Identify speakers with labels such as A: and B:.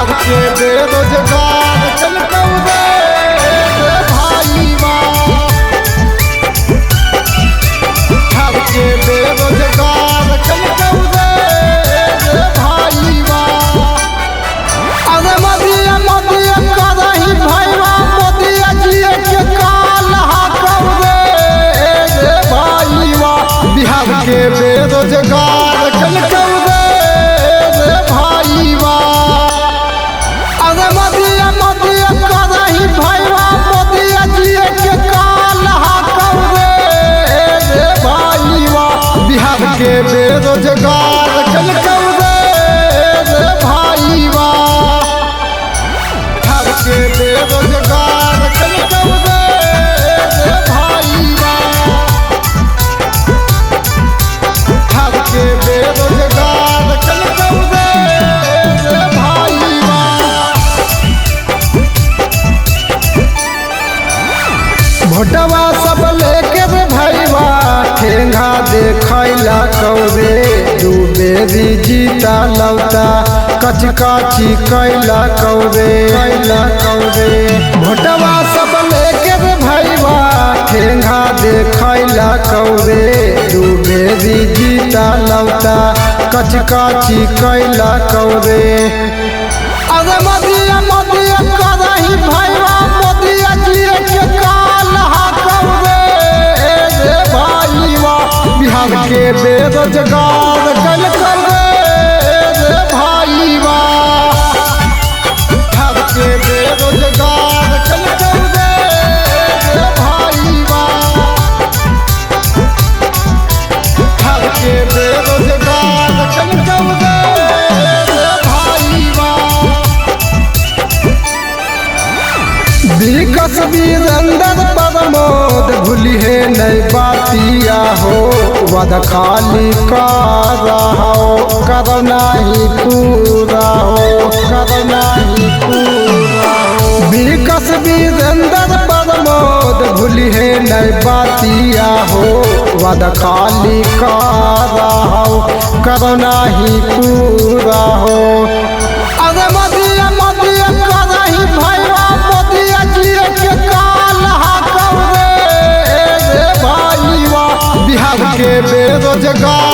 A: बिहार के बेरोजगार चल कौरे भाई बिहार के बेरोजगार चल कौरे भाई अरे मोदिया मोदिया करही भैया मोदिया जिए के काल कौरे भाई बिहार के बेरोजगार चल कौरे के बेरोजगार चल कौरे भाई बिहार के बेरोजगार चल कौरे भाई बिहार के बेरोजगार चल कौरे भाई भोटवा सब लेके भैया ठेंगा देखैला कौरे डूबेरी जीता लौटा कच काची कैला कौरे भोटवा सब लेके भैया ठेंगा देखैला कौरे डूबेरी जीता लौटा कच काची कैला कौरे अरे मोदिया मोदिया करही भैया मोदिया जिए के काल कौरे भाई बिहार के बेरोजगार चल कौरे भाई बिहार के बेरोजगार चल कौरे भाई बिहार के बेरोजगार चल कौरे विकास वीरेंद्र प्रमोद भूली है नई बातिया हो वद खाली करना ही पूरा हो विकास वीरेंद्र प्रमोद भूली है नई बातिया हो वद खाली करना ही पूरा हो अरे मोदिया मोदिया करही भैया मोदिया जिए के काल कौरे भाई बिहार के बेरोजगार